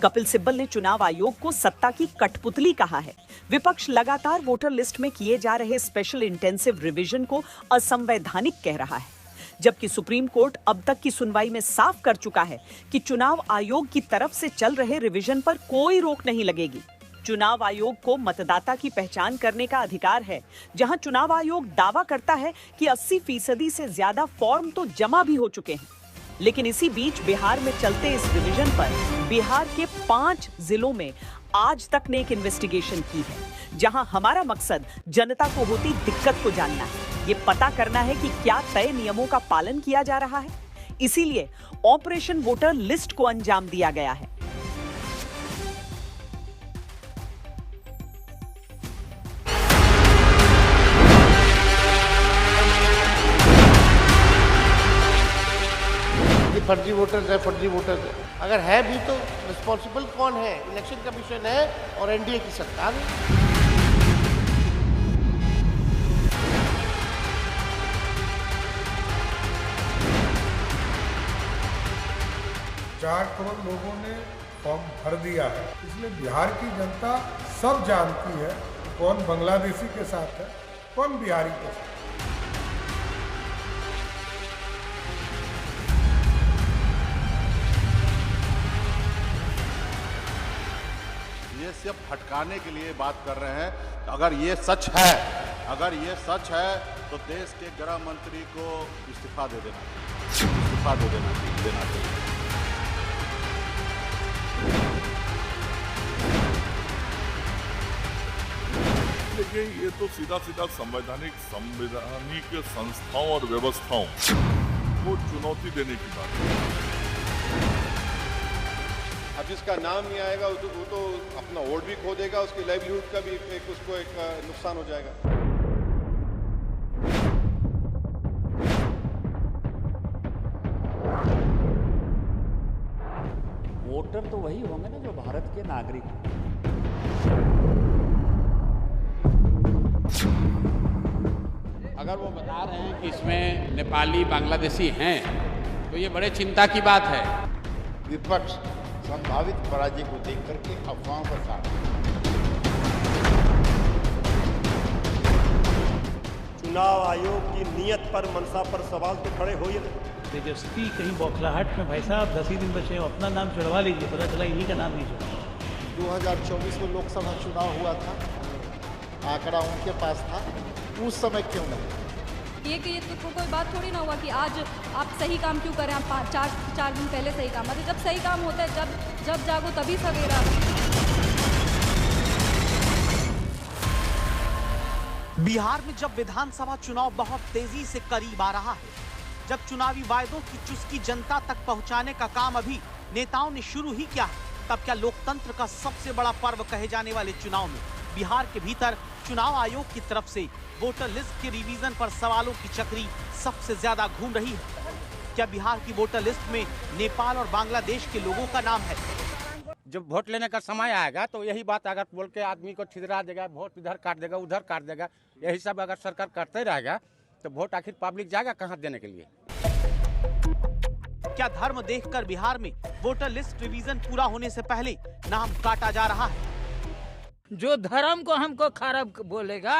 कपिल सिब्बल ने चुनाव आयोग को सत्ता की कठपुतली कहा है। विपक्ष लगातार वोटर लिस्ट में किए जा रहे स्पेशल इंटेंसिव रिवीजन को असंवैधानिक कह रहा है, जबकि सुप्रीम कोर्ट अब तक की सुनवाई में साफ कर चुका है कि चुनाव आयोग की तरफ से चल रहे रिवीजन पर कोई रोक नहीं लगेगी। चुनाव आयोग को मतदाता की पहचान करने का अधिकार है, जहां चुनाव आयोग दावा करता है कि 80% से ज्यादा फॉर्म तो जमा भी हो चुके हैं। लेकिन इसी बीच बिहार में चलते इस रिवीजन पर बिहार के 5 जिलों में आज तक ने एक इन्वेस्टिगेशन की है, जहां हमारा मकसद जनता को होती दिक्कत को जानना है, ये पता करना है कि क्या तय नियमों का पालन किया जा रहा है। इसीलिए ऑपरेशन वोटर लिस्ट को अंजाम दिया गया है। फर्जी वोटर्स है, फर्जी वोटर्स है। अगर है भी तो रिस्पॉन्सिबल कौन है? इलेक्शन कमीशन है और एनडीए की सरकार है। चार करोड़ लोगों ने फॉर्म भर दिया है, इसलिए बिहार की जनता सब जानती है कौन बांग्लादेशी के साथ है, कौन बिहारी के साथ। ये सिर्फ भटकाने के लिए बात कर रहे हैं। अगर ये सच है, तो देश के गृह मंत्री को इस्तीफा दे देना चाहिए। लेकिन ये तो सीधा संवैधानिक संस्थाओं और व्यवस्थाओं को चुनौती देने की बात है। अब जिसका नाम नहीं आएगा वो तो अपना वोट भी खो देगा, उसकी लाइवलीहुड का भी उसको एक नुकसान हो जाएगा। वोटर तो वही होंगे ना जो भारत के नागरिक हैं। अगर वो बता रहे हैं कि इसमें नेपाली बांग्लादेशी हैं तो ये बड़े चिंता की बात है। विपक्ष संभावित पराजय को देख करके अफवाहों पर साथ चुनाव आयोग की नीयत पर, मनसा पर सवाल तो खड़े हो ही नहीं। तेजस्वी कहीं बौखलाहट में, भाई साहब 10 ही दिन बचे हैं, अपना नाम चढ़वा लीजिए, पता चला इन्हीं का नाम नहीं चढ़ा। 2024 में लोकसभा चुनाव हुआ था, आंकड़ा उनके पास था, उस समय क्यों नहीं? ये तो कोई बात थोड़ी ना हुआ कि आज आप सही काम क्यों करें, आप चार दिन पहले सही काम। मतलब जब सही काम होता है, जब जागो तभी सवेरा। बिहार में जब विधानसभा चुनाव बहुत तेजी से करीब आ रहा है, जब चुनावी वायदों की चुस्की जनता तक पहुंचाने का काम अभी नेताओं ने शुरू ही किया है, तब क्या लोकतंत्र का सबसे बड़ा पर्व कहे जाने वाले चुनाव में बिहार के भीतर चुनाव आयोग की तरफ से वोटर लिस्ट के रिवीजन पर सवालों की चक्री सबसे ज्यादा घूम रही है। क्या बिहार की वोटर लिस्ट में नेपाल और बांग्लादेश के लोगों का नाम है? जब वोट लेने का समय आएगा तो यही बात अगर बोल के आदमी को छिदरा देगा, वोट इधर काट देगा, उधर काट देगा, यही सब अगर सरकार करते रहेगा तो वोट आखिर पब्लिक जाएगा कहाँ देने के लिए? क्या धर्म देखकर बिहार में वोटर लिस्ट रिवीजन पूरा होने से पहले नाम काटा जा रहा है? जो धर्म को हमको खराब बोलेगा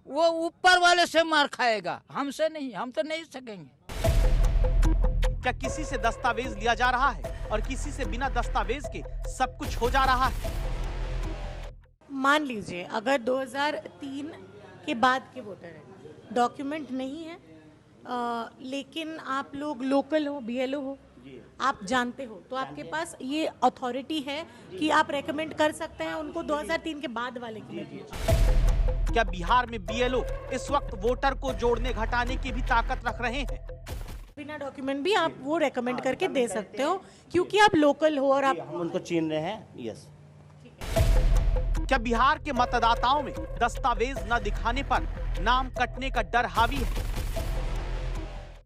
वो ऊपर वाले से मार खाएगा, हमसे नहीं, हम तो नहीं सकेंगे। क्या किसी से दस्तावेज लिया जा रहा है और किसी से बिना दस्तावेज के सब कुछ हो जा रहा है? मान लीजिए अगर 2003 के बाद के वोटर हैं, डॉक्यूमेंट नहीं है, लेकिन आप लोग लोकल हो, बीएलओ हो, आप जानते हो, तो आपके पास ये अथॉरिटी है कि आप रेकमेंड कर सकते हैं उनको 2003 के बाद वाले के लिए। क्या बिहार में बीएलओ इस वक्त वोटर को जोड़ने घटाने की भी ताकत रख रहे हैं? बिना डॉक्यूमेंट भी आप वो रेकमेंड करके दे सकते हो क्योंकि आप लोकल हो और आप उनको चीन रहे हैं। यस। क्या बिहार के मतदाताओं में दस्तावेज न दिखाने पर नाम कटने का डर हावी है?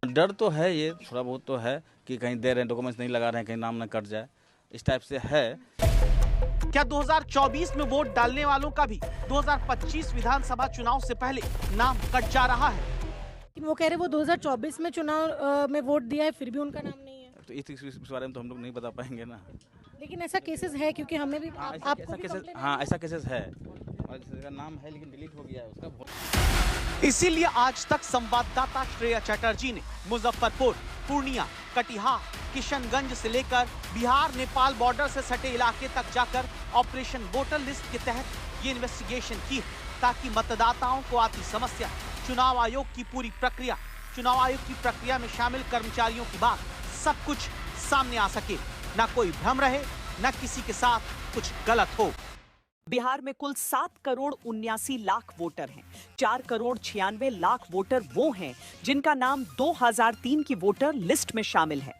डर तो है, ये थोड़ा बहुत तो है कि कहीं दे रहे हैं, डॉक्यूमेंट्स नहीं लगा रहे हैं, कहीं नाम न कट जाए, इस टाइप से है। क्या 2024 में वोट डालने वालों का भी 2025 विधानसभा चुनाव से पहले नाम कट जा रहा है? वो कह रहे वो 2024 में चुनाव में वोट दिया है, फिर भी उनका नाम नहीं है। तो इस बारे में तो हम लोग नहीं बता पाएंगे ना। लेकिन ऐसा केसेस है क्योंकि हमें भी ऐसा केसेस, हाँ ऐसा केसेस है और जिसका नाम है लेकिन डिलीट हो गया है उसका। इसीलिए आज तक संवाददाता श्रेया चटर्जी ने मुजफ्फरपुर, पूर्णिया, कटिहार, किशनगंज से लेकर बिहार नेपाल बॉर्डर से सटे इलाके तक जाकर ऑपरेशन वोटर लिस्ट के तहत ये इन्वेस्टिगेशन की ताकि मतदाताओं को आती समस्या, चुनाव आयोग की पूरी प्रक्रिया, चुनाव आयोग की प्रक्रिया में शामिल कर्मचारियों की बात, सब कुछ सामने आ सके, ना कोई भ्रम रहे, ना किसी के साथ कुछ गलत हो। बिहार में कुल 7 करोड़ 79 लाख वोटर हैं। 4 करोड़ 96 लाख वोटर वो हैं जिनका नाम 2003 की वोटर लिस्ट में शामिल है,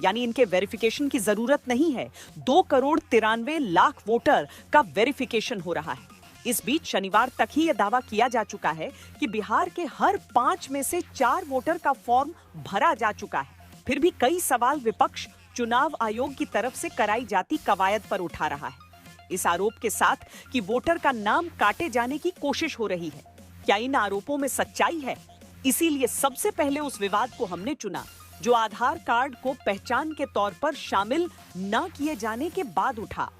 यानी इनके वेरिफिकेशन की जरूरत नहीं है। 2 करोड़ 93 लाख वोटर का वेरिफिकेशन हो रहा है। इस बीच शनिवार तक ही यह दावा किया जा चुका है कि बिहार के हर 5 में से 4 वोटर का फॉर्म भरा जा चुका है। फिर भी कई सवाल विपक्ष चुनाव आयोग की तरफ से कराई जाती कवायद पर उठा रहा है, इस आरोप के साथ कि वोटर का नाम काटे जाने की कोशिश हो रही है। क्या इन आरोपों में सच्चाई है? इसीलिए सबसे पहले उस विवाद को हमने चुना जो आधार कार्ड को पहचान के तौर पर शामिल न किए जाने के बाद उठा।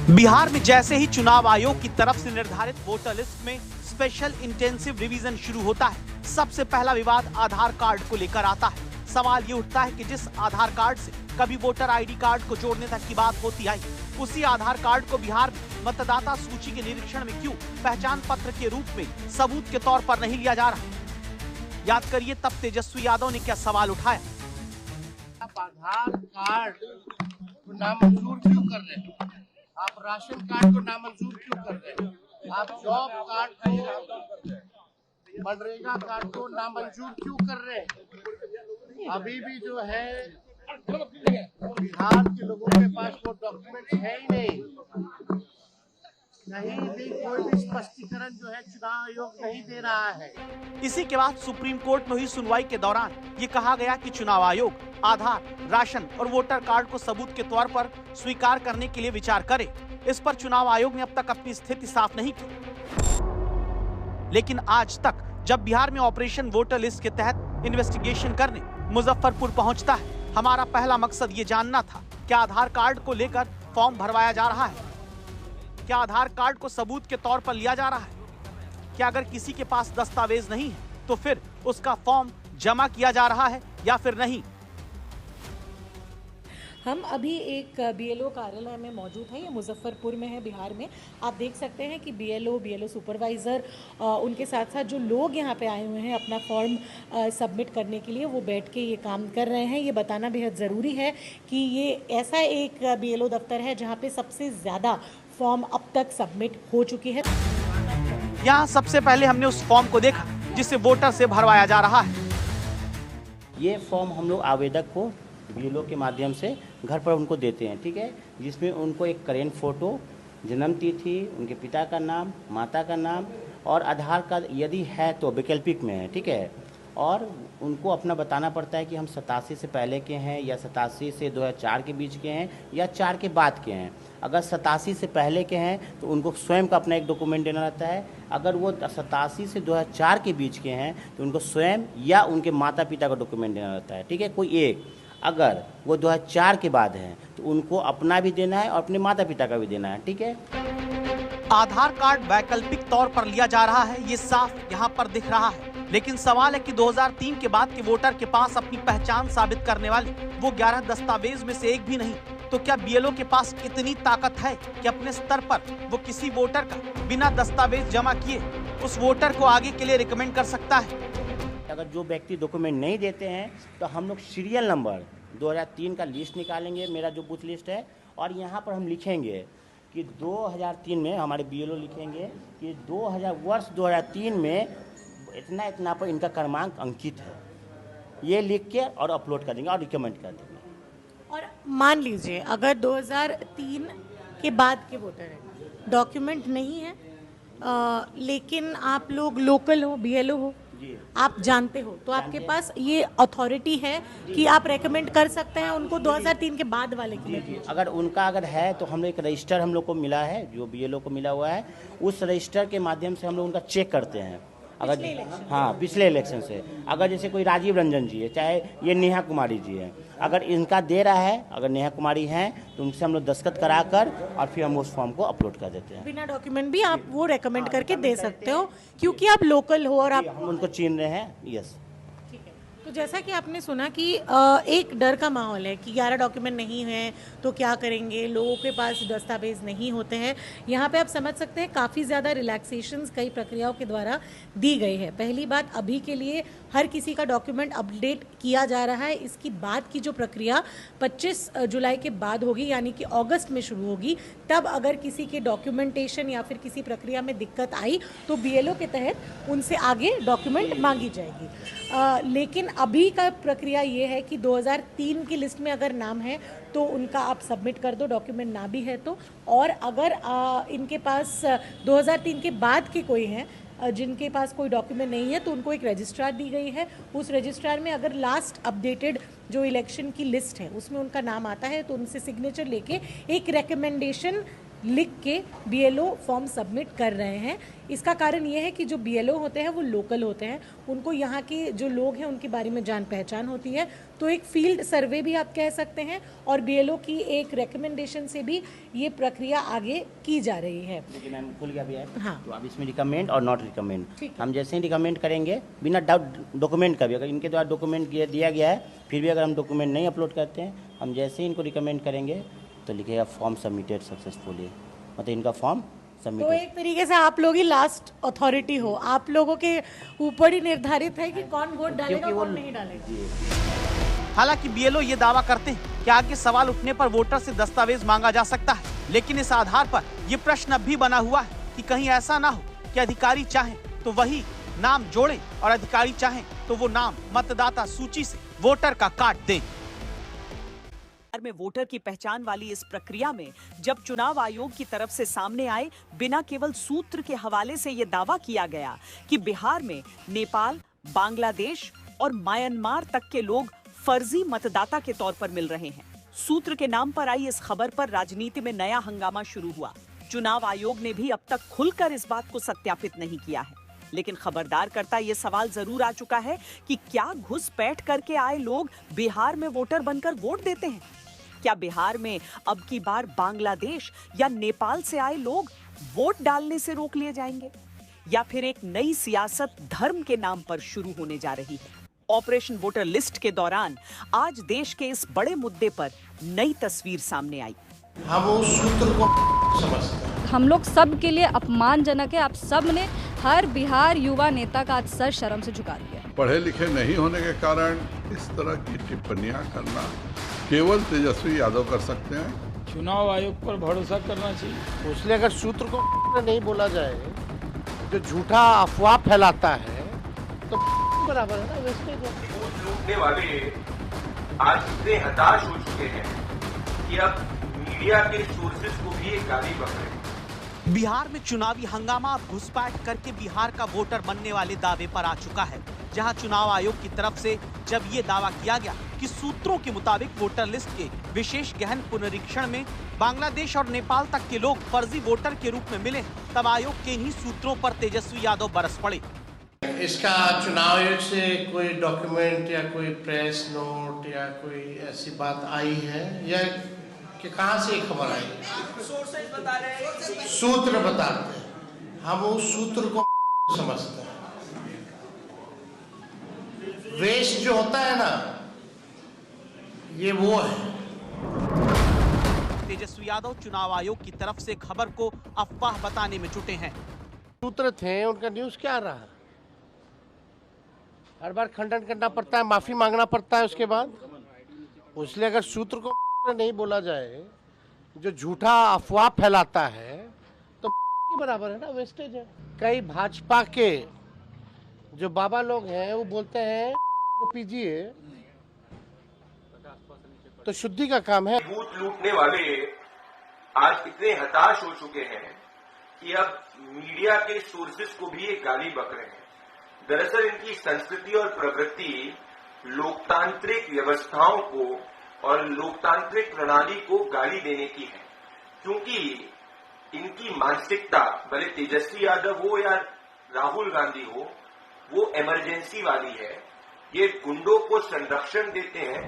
बिहार में जैसे ही चुनाव आयोग की तरफ से निर्धारित वोटर लिस्ट में स्पेशल इंटेंसिव रिवीजन शुरू होता है, सबसे पहला विवाद आधार कार्ड को लेकर आता है। सवाल ये उठता है कि जिस आधार कार्ड से कभी वोटर आईडी कार्ड को जोड़ने तक की बात होती आई, उसी आधार कार्ड को बिहार में मतदाता सूची के निरीक्षण में क्यों पहचान पत्र के रूप में सबूत के तौर पर नहीं लिया जा रहा? याद करिए तब तेजस्वी यादव ने क्या सवाल उठाया। आप आधार कार्ड को नामंजूर क्यों कर रहे हैं? आप राशन कार्ड को नामंजूर क्यों कर रहे हैं? आप जॉब कार्ड को, मनरेगा कार्ड को नामंजूर क्यों कर रहे हैं? अभी भी जो है बिहार के लोगों के पास वो डॉक्यूमेंट है ही नहीं। कहीं भी कोई भी स्पष्टीकरण जो है चुनाव आयोग नहीं दे रहा है। इसी के बाद सुप्रीम कोर्ट में हुई सुनवाई के दौरान ये कहा गया कि चुनाव आयोग आधार, राशन और वोटर कार्ड को सबूत के तौर पर स्वीकार करने के लिए विचार करे। इस पर चुनाव आयोग ने अब तक अपनी स्थिति साफ नहीं की। लेकिन आज तक जब बिहार में ऑपरेशन वोटर लिस्ट के तहत इन्वेस्टिगेशन करने मुजफ्फरपुर पहुंचता है, हमारा पहला मकसद ये जानना था क्या आधार कार्ड को लेकर फॉर्म भरवाया जा रहा है, क्या आधार कार्ड को सबूत के तौर पर लिया जा रहा है, क्या अगर किसी के पास दस्तावेज नहीं है तो फिर उसका फॉर्म जमा किया जा रहा है या फिर नहीं। हम अभी एक बीएलओ कार्यालय में मौजूद हैं, ये मुजफ्फरपुर में है बिहार में। आप देख सकते हैं कि बीएलओ सुपरवाइज़र उनके साथ साथ जो लोग यहाँ पे आए हुए हैं अपना फॉर्म सबमिट करने के लिए, वो बैठ के ये काम कर रहे हैं। ये बताना बेहद ज़रूरी है कि ये ऐसा एक बीएलओ दफ्तर है जहाँ पे सबसे ज़्यादा फॉर्म अब तक सबमिट हो चुकी है। यहाँ सबसे पहले हमने उस फॉर्म को देखा जिसे वोटर से भरवाया जा रहा है। ये फॉर्म हम लोग आवेदक को बीएलओ के माध्यम से घर पर उनको देते हैं, ठीक है, जिसमें उनको एक करेंट फोटो, जन्म तिथि, उनके पिता का नाम, माता का नाम और आधार कार्ड यदि है तो वैकल्पिक में है, ठीक है, और उनको अपना बताना पड़ता है कि हम 87 से पहले के हैं या 87 से 2004 के बीच के हैं या 4 के बाद के हैं। अगर 87 से पहले के हैं तो उनको स्वयं का अपना एक डॉक्यूमेंट देना रहता है। अगर वो 87 से 2004 के बीच के हैं तो उनको स्वयं या उनके माता पिता का डॉक्यूमेंट देना रहता है, ठीक है, कोई एक। अगर वो 2004 के बाद हैं तो उनको अपना भी देना है और अपने माता पिता का भी देना है, ठीक है। आधार कार्ड वैकल्पिक तौर पर लिया जा रहा है, ये साफ यहाँ पर दिख रहा है। लेकिन सवाल है कि 2003 के बाद के वोटर के पास अपनी पहचान साबित करने वाले वो 11 दस्तावेज में से एक भी नहीं, तो क्या बीएलओ के पास इतनी ताकत है कि अपने स्तर पर वो किसी वोटर का बिना दस्तावेज जमा किए उस वोटर को आगे के लिए रिकमेंड कर सकता है? अगर जो व्यक्ति डॉक्यूमेंट नहीं देते हैं तो हम लोग सीरियल नंबर 2003 का लिस्ट निकालेंगे, मेरा जो बूथ लिस्ट है, और यहाँ पर हम लिखेंगे कि 2003 में हमारे बीएलओ लिखेंगे कि 2003 में इतना इतना पर इनका क्रमांक अंकित है, ये लिख के और अपलोड कर देंगे और रिकमेंड कर देंगे। और मान लीजिए अगर 2003 के बाद के वोटर हैं, डॉक्यूमेंट नहीं है, लेकिन आप लोग लोकल हो, बीएलओ हो, आप जानते हो, तो आपके पास ये अथॉरिटी है कि आप रेकमेंड कर सकते हैं उनको 2003 के बाद वाले के लिए। अगर उनका अगर है तो हम लोग एक रजिस्टर हम लोग को मिला है, जो बीएलओ को मिला हुआ है, उस रजिस्टर के माध्यम से हम लोग उनका चेक करते हैं। अगर हाँ पिछले इलेक्शन से, अगर जैसे कोई राजीव रंजन जी है, चाहे ये नेहा कुमारी जी है, अगर इनका दे रहा है, अगर नेहा कुमारी हैं तो उनसे हम लोग दस्तखत कराकर और फिर हम उस फॉर्म को अपलोड कर देते हैं। बिना डॉक्यूमेंट भी आप वो रेकमेंड करके दे सकते हो क्योंकि आप लोकल हो और आप हम उनको चीन रहे हैं। यस। तो जैसा कि आपने सुना कि एक डर का माहौल है कि 11 डॉक्यूमेंट नहीं हैं तो क्या करेंगे, लोगों के पास दस्तावेज नहीं होते हैं। यहाँ पे आप समझ सकते हैं काफ़ी ज़्यादा रिलैक्सेशंस कई प्रक्रियाओं के द्वारा दी गई है। पहली बात, अभी के लिए हर किसी का डॉक्यूमेंट अपडेट किया जा रहा है। इसकी बाद की जो प्रक्रिया 25 जुलाई के बाद होगी, यानी कि अगस्त में शुरू होगी। तब अगर किसी के डॉक्यूमेंटेशन या फिर किसी प्रक्रिया में दिक्कत आई तो BLO के तहत उनसे आगे डॉक्यूमेंट मांगी जाएगी। लेकिन अभी का प्रक्रिया ये है कि 2003 की लिस्ट में अगर नाम है तो उनका आप सबमिट कर दो, डॉक्यूमेंट ना भी है तो। और अगर इनके पास 2003 के बाद के कोई हैं जिनके पास कोई डॉक्यूमेंट नहीं है तो उनको एक रजिस्ट्रार दी गई है। उस रजिस्ट्रार में अगर लास्ट अपडेटेड जो इलेक्शन की लिस्ट है उसमें उनका नाम आता है तो उनसे सिग्नेचर लेके एक रिकमेंडेशन लिख के BLO फॉर्म सबमिट कर रहे हैं। इसका कारण ये है कि जो BLO होते हैं वो लोकल होते हैं, उनको यहाँ के जो लोग हैं उनके बारे में जान पहचान होती है। तो एक फील्ड सर्वे भी आप कह सकते हैं और BLO की एक रिकमेंडेशन से भी ये प्रक्रिया आगे की जा रही है। लेकिन हम खुल गया भी है। हाँ। तो अब इसमें रिकमेंड और नॉट रिकमेंड, हम जैसे ही रिकमेंड करेंगे बिना डाउट डॉक्यूमेंट का भी, अगर इनके द्वारा डॉक्यूमेंट दिया गया है फिर भी अगर हम डॉक्यूमेंट नहीं अपलोड करते हैं, हम जैसे ही इनको रिकमेंड करेंगे तो लिखेगा फॉर्म सबमिटेड सक्सेसफुली, मतलब इनका फॉर्म सबमिट। तो एक तरीके से आप लोग ही लास्ट अथॉरिटी हो, आप लोगों के ऊपर ही निर्धारित है कि कौन वोट डालेगा कौन नहीं डालेगा। हालांकि BLO ये दावा करते हैं कि आगे सवाल उठने पर वोटर से दस्तावेज मांगा जा सकता है, लेकिन इस आधार पर ये प्रश्न अब भी बना हुआ है कि कहीं ऐसा ना हो कि अधिकारी चाहें तो वही नाम जोड़ें और अधिकारी चाहें तो वो नाम मतदाता सूची से वोटर का काट दें। में वोटर की पहचान वाली इस प्रक्रिया में जब चुनाव आयोग की तरफ से सामने आए बिना केवल सूत्र के हवाले से यह दावा किया गया कि बिहार में नेपाल, बांग्लादेश और म्यांमार तक के लोग फर्जी मतदाता के तौर पर मिल रहे हैं। सूत्र के नाम पर आई इस खबर पर राजनीति में नया हंगामा शुरू हुआ। चुनाव आयोग ने भी अब तक खुलकर इस बात को सत्यापित नहीं किया है, लेकिन खबरदार करता ये सवाल जरूर आ चुका है कि क्या घुसपैठ करके आए लोग बिहार में वोटर बनकर वोट देते हैं? क्या बिहार में अब की बार बांग्लादेश या नेपाल से आए लोग वोट डालने से रोक लिए जाएंगे, या फिर एक नई सियासत धर्म के नाम पर शुरू होने जा रही है? ऑपरेशन वोटर लिस्ट के दौरान आज देश के इस बड़े मुद्दे पर नई तस्वीर सामने आई। हम उस सूत्र को समझते हैं। हम लोग सब के लिए अपमानजनक है। आप सब ने हर बिहार युवा नेता का आज सर शर्म से झुका दिया। पढ़े लिखे नहीं होने के कारण इस तरह की टिप्पणियां करना केवल तेजस्वी यादव कर सकते हैं। चुनाव आयोग पर भरोसा करना चाहिए। उसने अगर सूत्र को नहीं बोला जाए, जो झूठा अफवाह फैलाता है तो बराबर है ना, वेस्टेज है। वोट लूटने वाले आज इतने हताश हो चुके हैं कि अब मीडिया के सोर्सेज को भी एक गाली बक रहे हैं। बिहार में चुनावी हंगामा अब घुसपैठ करके बिहार का वोटर बनने वाले दावे पर आ चुका है, जहां चुनाव आयोग की तरफ से जब ये दावा किया गया कि सूत्रों के मुताबिक वोटर लिस्ट के विशेष गहन पुनरीक्षण में बांग्लादेश और नेपाल तक के लोग फर्जी वोटर के रूप में मिले, तब आयोग के ही सूत्रों पर तेजस्वी यादव बरस पड़े। इसका चुनाव आयोग से कोई डॉक्यूमेंट या कोई प्रेस नोट या कोई ऐसी बात आई है या कि कहां से खबर आई? सूत्र बताते हैं, हम उस सूत्र को समझते हैं। वेस्ट जो होता है ना, ये वो है। तेजस्वी यादव चुनाव आयोग की तरफ से खबर को अफवाह बताने में जुटे हैं। सूत्र थे, उनका न्यूज क्या रहा? हर बार खंडन करना पड़ता है, माफी मांगना पड़ता है उसके बाद। इसलिए अगर सूत्र को नहीं बोला जाए, जो झूठा अफवाह फैलाता है तो बराबर है ना, वेस्टेज है। कई भाजपा के जो बाबा लोग हैं वो बोलते हैं पीजिए तो शुद्धि का काम है। वोट लूटने वाले आज इतने हताश हो चुके हैं कि अब मीडिया के सोर्सेज को भी एक गाली बक रहे हैं। दरअसल इनकी संस्कृति और प्रवृत्ति लोकतांत्रिक व्यवस्थाओं को और लोकतांत्रिक प्रणाली को गाली देने की है, क्योंकि इनकी मानसिकता, भले तेजस्वी यादव हो या राहुल गांधी हो, वो इमरजेंसी वाली है। ये गुंडों को संरक्षण देते हैं।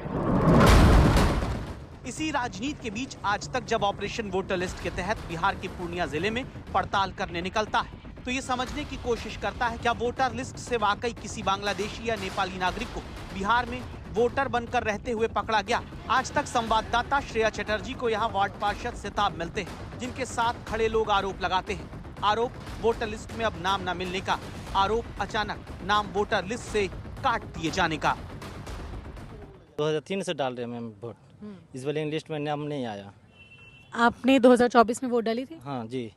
इसी राजनीति के बीच आज तक जब ऑपरेशन वोटर लिस्ट के तहत बिहार के पूर्णिया जिले में पड़ताल करने निकलता है तो ये समझने की कोशिश करता है क्या वोटर लिस्ट से वाकई किसी बांग्लादेशी या नेपाली नागरिक को बिहार में वोटर बनकर रहते हुए पकड़ा गया। आज तक संवाददाता श्रेया चटर्जी को यहाँ वार्ड पार्षद सिताब मिलते हैं जिनके साथ खड़े लोग आरोप लगाते हैं। आरोप वोटर लिस्ट में अब नाम न मिलने का, आरोप अचानक नाम वोटर लिस्ट से काट दिए जाने का। 2003 से डाल रहे हैं मैम वोट, इस वाली लिस्ट में नाम नहीं आया। आपने 2024 में वोट डाली थी? हाँ जी।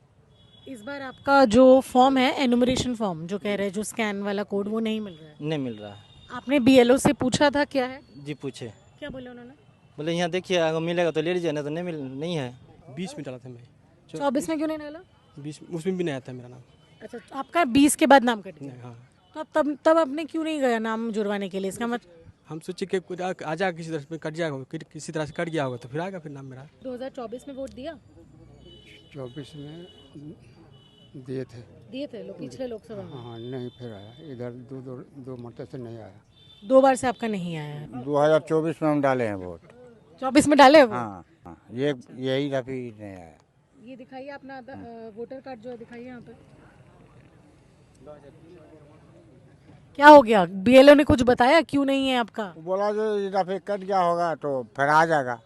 इस बार आपका जो फॉर्म है एनुमरेशन फॉर्म जो कह रहे हैं जो स्कैन वाला कोड वो नहीं मिल रहा है? नहीं मिल रहा है। आपने बीएलओ से पूछा था क्या है? जी पूछे। क्या बोले उन्होंने? बोले यहाँ देखिए अगर मिलेगा तो ले लीजिए, नहीं तो नहीं है। 20 में डाला था मैं। 24 में क्यों नहीं डाला? 20 उसमें भी नहीं आया था मेरा नाम। अच्छा तो आपका 20 के बाद नाम कट गया? हाँ। तो तब आपने क्यों नहीं गया नाम जुड़वाने के लिए? इसका मतलब हम सोचे कि कुछ आ जाएगा, किसी तरह से कट जाएगा, किसी तरह से कट गया होगा तो फिर आएगा फिर नाम मेरा। 2024 में वोट दिया? 24 में दिए थे लोग पिछले लोकसभा में? हाँ नहीं फिर आया इधर दो मरते से नहीं आया। 2 बार से आपका नहीं आया है? 2024 में हम डाले हैं वोट। 24 में डाले वो? हाँ, यही दफी नहीं आया। ये दिखाइए अपना वोटर कार्ड जो है दिखाइए यहाँ पे। क्या हो गया? बीएलओ ने कुछ बताया क्यों नहीं है आपका? बोला जो ये दफे कट गया होगा तो फिर आ जाएगा,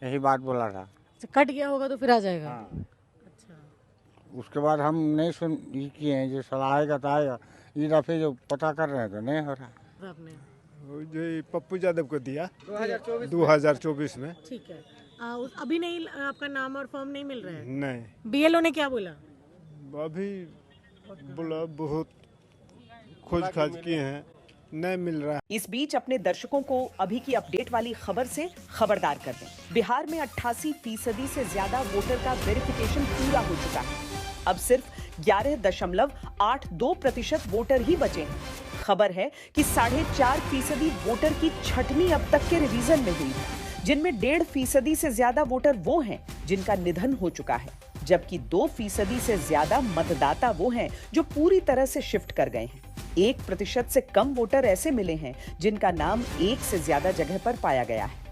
यही बात बोला था। कट गया होगा तो फिर आ जाएगा। हाँ। उसके बाद हम नहीं सुन किए हैं जो सलाह आएगा तो आएगा, ये दफे जो पता कर रहे हैं तो नहीं हो रहा। आपने जो पप्पू यादव को दिया 2024 में। ठीक है। अभी नहीं आपका नाम और फॉर्म नहीं मिल रहा है? नहीं। बीएलओ ने क्या बोला? अभी बोला बहुत खोज खाज किए हैं, नहीं मिल रहा। इस बीच अपने दर्शकों को अभी की अपडेट वाली खबर से खबरदार कर दें। बिहार में 88% से ज्यादा वोटर का वेरिफिकेशन पूरा हो चुका है। अब सिर्फ 11.82% वोटर ही बचे हैं। खबर है कि 4.5% वोटर की छठवीं अब तक के रिवीजन में हुई है, जिनमें 1.5% से ज्यादा वोटर वो हैं जिनका निधन हो चुका है, जबकि 2% से ज्यादा मतदाता वो हैं जो पूरी तरह से शिफ्ट कर गए हैं। 1% से कम वोटर ऐसे मिले हैं जिनका नाम एक से ज्यादा जगह पर पाया गया है।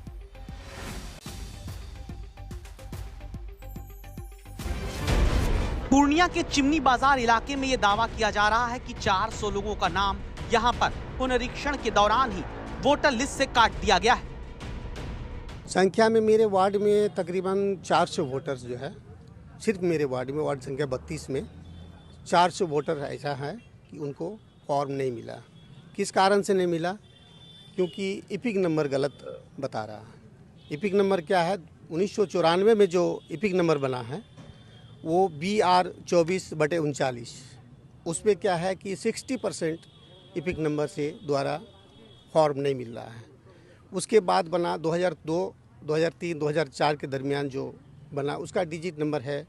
पूर्णिया के चिमनी बाजार इलाके में यह दावा किया जा रहा है कि 400 लोगों का नाम यहां पर पुनरीक्षण के दौरान ही वोटर लिस्ट से काट दिया गया है। संख्या में मेरे वार्ड में तकरीबन 400 वोटर्स जो है, सिर्फ मेरे वार्ड में, वार्ड संख्या 32 में 400 वोटर ऐसा है कि उनको फॉर्म नहीं मिला। किस कारण से नहीं मिला? क्योंकि इपिक नंबर गलत बता रहा है। इपिक नंबर क्या है? 1994 में जो इपिक नंबर बना है वो BR 24/39, उसमें क्या है कि 60% इपिक नंबर से द्वारा फॉर्म नहीं मिल रहा है। उसके बाद बना 2002, 2003, 2004 के दरमियान जो बना उसका डिजिट नंबर है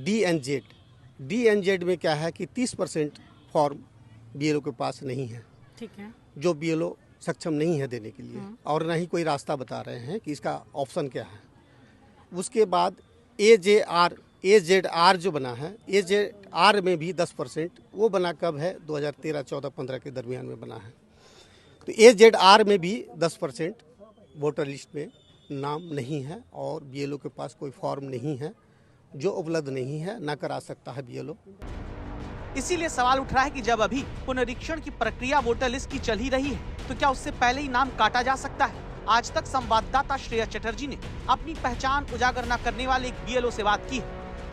DNZ। DNZ में क्या है कि 30% फॉर्म BLO के पास नहीं है। ठीक है। जो BLO सक्षम नहीं है देने के लिए, और ना ही कोई रास्ता बता रहे हैं कि इसका ऑप्शन क्या है। उसके बाद AZR जो बना है, AZR में भी 10%, वो बना कब है? 2013, 14, 15 के दरमियान में बना है। तो AZR में भी 10% वोटर लिस्ट में नाम नहीं है और BLO के पास कोई फॉर्म नहीं है, जो उपलब्ध नहीं है, ना करा सकता है BLO। इसीलिए सवाल उठ रहा है कि जब अभी पुनरीक्षण की प्रक्रिया वोटर लिस्ट की चल ही रही है तो क्या उससे पहले ही नाम काटा जा सकता है? आज तक संवाददाता श्रेया चटर्जी ने अपनी पहचान उजागर न करने वाले एक BLO से बात की,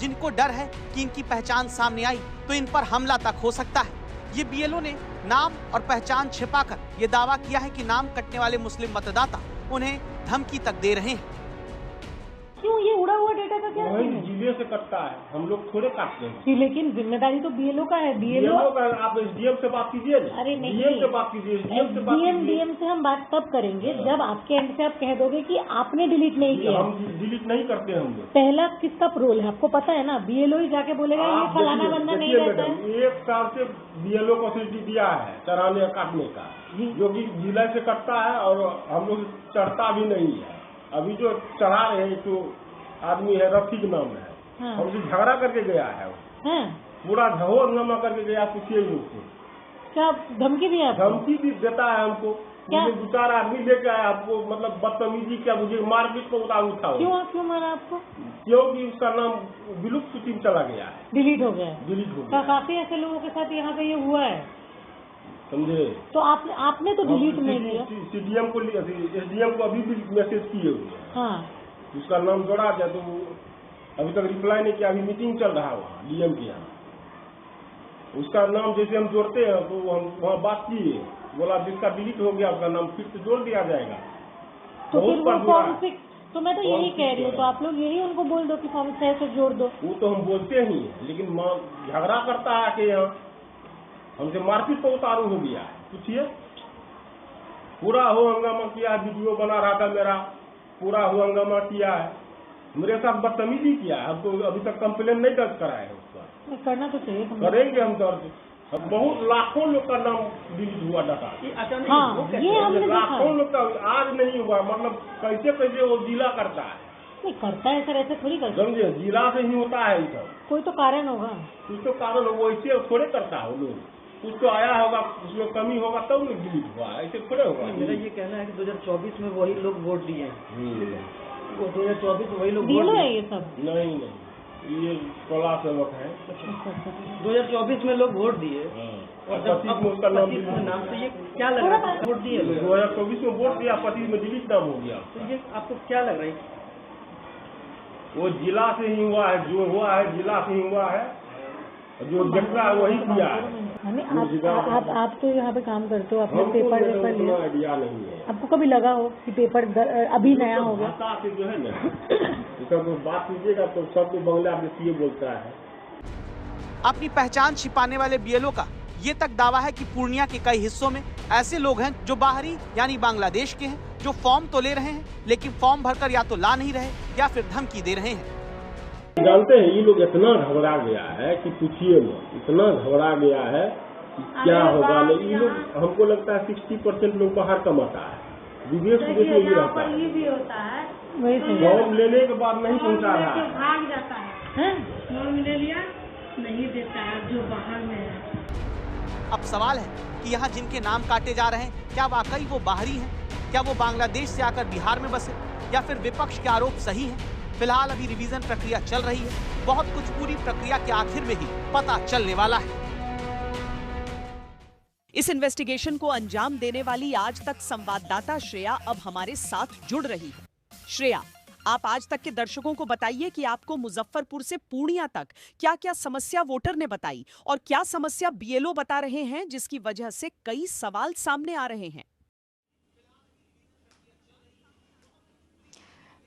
जिनको डर है कि इनकी पहचान सामने आई तो इन पर हमला तक हो सकता है। ये BLO ने नाम और पहचान छिपाकर ये दावा किया है कि नाम कटने वाले मुस्लिम मतदाता उन्हें धमकी तक दे रहे हैं। क्यों ये उड़ा हुआ डेटा का क्या? जिले से कटता है, हम लोग थोड़े काटते हैं। लेकिन जिम्मेदारी तो BLO का है। BLO का आप SDM से बात कीजिए। अरे नहीं, DM से बात कीजिए। DM से हम बात तब करेंगे जब आपके एंड से आप कह दोगे कि आपने डिलीट नहीं किया। हम डिलीट नहीं करते हैं। हम लोग पहला किसका रोल है आपको पता है ना? BLO ही जाके बोलेगा ये फलाना बंदा नहीं रहता है। 1 साल से BLO को ऑथोरिटी दिया है चढ़ाने काटने का, जो कि जिले से कटता है और हम लोग चढ़ता भी नहीं है। अभी जो चढ़ा रहे हैं तो आदमी है, रफीक नाम है। और जो झगड़ा करके गया है वो पूरा झहोर नमा करके गया, पूछिए उससे। क्या धमकी दी है? धमकी भी देता है हमको। मुझे 2-4 आदमी लेके आया आपको, मतलब बदतमीजी क्या, मुझे मारपीट पर उठा। क्यों मारा आपको? क्योंकि उसका नाम विलुप्त सूची में चला गया है, डिलीट हो गया। डिलीट हो गया। काफी ऐसे लोगों के साथ यहाँ पे ये हुआ है, समझे? तो आपने तो डिलीट नहीं किया। CDM को, SDM को अभी भी मैसेज किए हुए हैं। हाँ, उसका नाम जोड़ा जाए तो अभी तक रिप्लाई नहीं किया। अभी मीटिंग चल रहा है वहाँ DM के यहाँ। उसका नाम जैसे हम जोड़ते हैं तो हम वहाँ बात किए, बोला जिसका डिलीट हो गया उसका नाम फिर से जोड़ दिया जाएगा। तो फिर वो फॉर्म 6, तो मैं तो यही कह रही हूँ, तो आप लोग यही उनको बोल दो कि फॉर्म 6 से जोड़ दो। वो तो हम बोलते ही, लेकिन झगड़ा करता है कि यहाँ हमसे मारपीट तो उतारू हो गया है। पूछिए, पूरा हो हंगामा किया, वीडियो बना रहा था मेरा, पूरा हो हंगामा किया है, मेरे साथ बदतमीजी किया है। हम तो अभी तक कंप्लेन नहीं दर्ज कराए हैं उस पर। करना तो चाहिए, करेंगे हम दर्ज। बहुत लाखों लोग का नाम डिलीट हुआ डाटा। हाँ, ये हमने लाखों लोग का आज नहीं हुआ, मतलब कैसे वो जिला करता है। नहीं करता है सर, ऐसे थोड़ी करता है। समझे, जिला से ही होता है ये सब। कोई तो कारण होगा, कुछ तो कारण होगा, वैसे थोड़े करता है वो लोग। कुछ तो आया होगा, उसमें कमी होगा तब लोग डिलीट हुआ, ऐसे थोड़े होगा। मेरा ये कहना है कि 2024 में वही लोग वोट दिए हैं। 2024 में वही लोग दिलो है ये सब। नहीं, ये कला सेवक है। 2024 में लोग वोट दिए और जब उसका नाम से ये क्या लग रहा है? वोट दिए 2024 में वोट दिया, 25 में डिलीट नाम हो गया। तो ये आपको क्या लग रहा है? वो जिला से ही हुआ है, जो हुआ है जिला से ही हुआ है, जो देखा है वही किया है। आप तो यहाँ पे काम करते हो, आपने पेपर लिया, आइडिया नहीं है। आपको कभी लगा हो कि पेपर अभी नया हो गया? जो है ना, इसका बात कीजिएगा तो सब बांग्लादेशी ये बोलता है। अपनी पहचान छिपाने वाले BLO का ये तक दावा है कि पूर्णिया के कई हिस्सों में ऐसे लोग हैं जो बाहरी यानी बांग्लादेश के हैं, जो फॉर्म तो ले रहे हैं लेकिन फॉर्म भरकर या तो ला नहीं रहे या फिर धमकी दे रहे हैं। जानते हैं ये लोग इतना घबरा गया है कि पूछिए मत, इतना घबरा गया है कि क्या होगा। ये लोग, हमको लगता है 60% लोग बाहर कमाता है, विदेश में भी रहता है। ये भी होता है, फॉर्म लेने के बाद नहीं पहुँचा रहा है, भाग जाता है। फॉर्म ले लिया, नहीं देता है जो बाहर में है। अब सवाल है कि यहाँ जिनके नाम काटे जा रहे हैं, क्या वाकई वो बाहरी हैं? क्या वो बांग्लादेश से आकर बिहार में बसे, या फिर विपक्ष के आरोप सही हैं? फिलहाल अभी रिवीजन प्रक्रिया चल रही है, बहुत कुछ पूरी प्रक्रिया के आखिर में ही पता चलने वाला है। इस इन्वेस्टिगेशन को अंजाम देने वाली आज तक संवाददाता श्रेया अब हमारे साथ जुड़ रही है। श्रेया, आप आज तक के दर्शकों को बताइए कि आपको मुजफ्फरपुर से पूर्णिया तक क्या क्या समस्या वोटर ने बताई और क्या समस्या BLO बता रहे हैं, जिसकी वजह से कई सवाल सामने आ रहे हैं।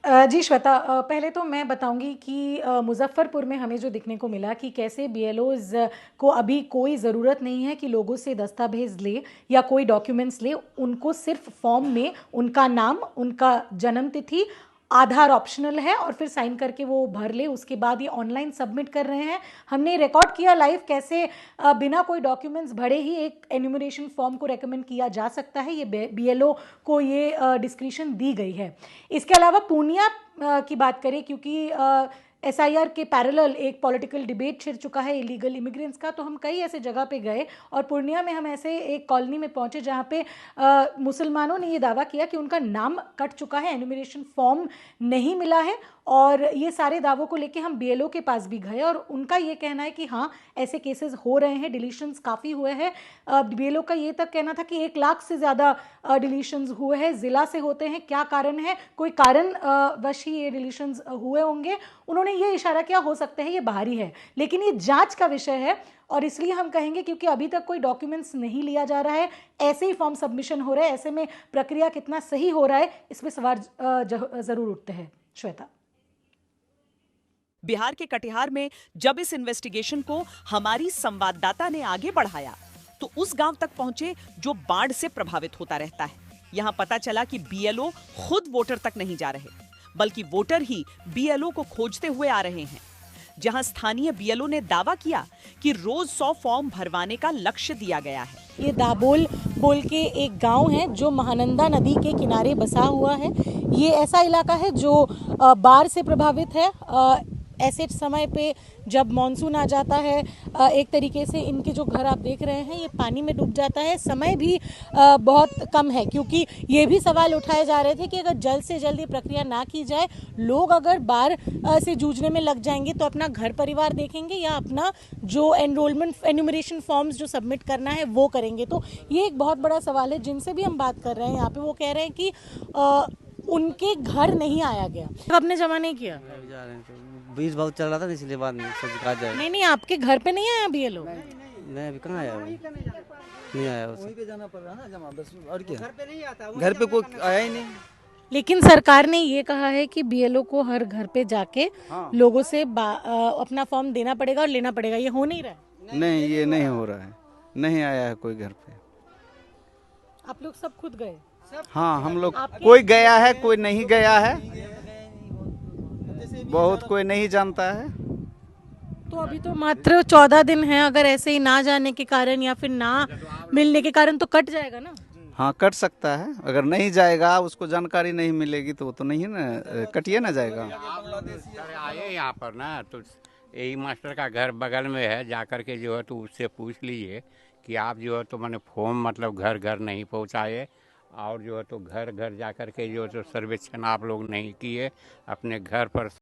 जी श्वेता, पहले तो मैं बताऊंगी कि मुजफ्फरपुर में हमें जो दिखने को मिला कि कैसे BLOs को अभी कोई ज़रूरत नहीं है कि लोगों से दस्तावेज ले या कोई डॉक्यूमेंट्स ले, उनको सिर्फ फॉर्म में उनका नाम, उनका जन्म तिथि, आधार ऑप्शनल है और फिर साइन करके वो भर ले, उसके बाद ये ऑनलाइन सबमिट कर रहे हैं। हमने रिकॉर्ड किया लाइव कैसे बिना कोई डॉक्यूमेंट्स भरे ही एक एन्यूमरेशन फॉर्म को रेकमेंड किया जा सकता है। ये BLO को ये डिस्क्रिशन दी गई है। इसके अलावा पूर्णिया की बात करें, क्योंकि SIR के पैरेलल एक पॉलिटिकल डिबेट छिड़ चुका है इलीगल इमिग्रेंट्स का, तो हम कई ऐसे जगह पे गए और पूर्णिया में हम ऐसे एक कॉलोनी में पहुंचे जहां पे मुसलमानों ने ये दावा किया कि उनका नाम कट चुका है, एन्यूमरेशन फॉर्म नहीं मिला है। और ये सारे दावों को लेके हम BLO के पास भी गए और उनका ये कहना है कि हाँ ऐसे केसेस हो रहे हैं, डिलीशंस काफ़ी हुए हैं। BLO का ये तक कहना था कि 1 लाख से ज़्यादा डिलीशंस हुए हैं, ज़िला से होते हैं, क्या कारण है, कोई कारण वश ही ये डिलीशंस हुए होंगे। उन्होंने ये इशारा किया हो सकता है ये बाहरी है, लेकिन ये जांच का विषय है और इसलिए हम कहेंगे क्योंकि अभी तक कोई डॉक्यूमेंट्स नहीं लिया जा रहा है, ऐसे ही फॉर्म सबमिशन हो रहा है, ऐसे में प्रक्रिया कितना सही हो रहा है, इस पर सवाल ज़रूर उठते हैं। श्वेता, बिहार के कटिहार में जब इस इन्वेस्टिगेशन को हमारी संवाददाता ने आगे बढ़ाया तो उस गांव तक पहुंचे जो बाढ़ से प्रभावित होता रहता है। यहां पता चला कि BLO खुद वोटर तक नहीं जा रहे, बल्कि वोटर ही BLO को खोजते हुए आ रहे हैं। जहां स्थानीय BLO ने दावा किया कि रोज 100 फॉर्म भरवाने का लक्ष्य दिया गया है। ये दाबोल बोल के एक गांव है जो महानंदा नदी के किनारे बसा हुआ है। ये ऐसा इलाका है जो बाढ़ से प्रभावित है। ऐसे समय पे जब मॉनसून आ जाता है एक तरीके से इनके जो घर आप देख रहे हैं ये पानी में डूब जाता है। समय भी बहुत कम है, क्योंकि ये भी सवाल उठाए जा रहे थे कि अगर जल्द से जल्द ये प्रक्रिया ना की जाए, लोग अगर बाढ़ से जूझने में लग जाएंगे तो अपना घर परिवार देखेंगे या अपना जो एनरोलमेंट एन्यूमरेशन फॉर्म्स जो सबमिट करना है वो करेंगे। तो ये एक बहुत बड़ा सवाल है। जिनसे भी हम बात कर रहे हैं यहाँ पे वो कह रहे हैं कि उनके घर नहीं आया गया। आपने जमा नहीं किया? बीज बहुत चल रहा था इसलिए बाद में सोच कहा जाए। नहीं, आपके घर पे नहीं आया अभी ये लोग? नहीं, अभी कहाँ आया? नहीं आया। वहीं पे जाना पड़ रहा ना जमा, बस और क्या। घर पे नहीं आता, घर पे कोई आया ही नहीं। लेकिन सरकार ने ये कहा है कि बीएलओ को हर घर पे जाके लोगों से अपना फॉर्म देना पड़ेगा और लेना पड़ेगा। ये हो नहीं रहा है? नहीं, ये नहीं हो रहा है। नहीं आया है कोई घर पे। आप लोग सब खुद गए? हाँ, हम लोग कोई गया है, कोई नहीं गया है, बहुत कोई नहीं जानता है। तो अभी तो मात्र 14 दिन है। अगर ऐसे ही ना जाने के कारण या फिर ना मिलने के कारण तो कट जाएगा ना? हाँ, कट सकता है। अगर नहीं जाएगा, उसको जानकारी नहीं मिलेगी तो वो तो नहीं ना, कटिए ना जाएगा। आए यहाँ पर ना तो यही मास्टर का घर बगल में है, जाकर के जो है तो उससे पूछ लीजिए कि आप जो है तो मैंने फॉर्म मतलब घर घर नहीं पहुँचाए और जो है तो घर घर जाकर के जो है तो सर्वेक्षण आप लोग नहीं किए, अपने घर पर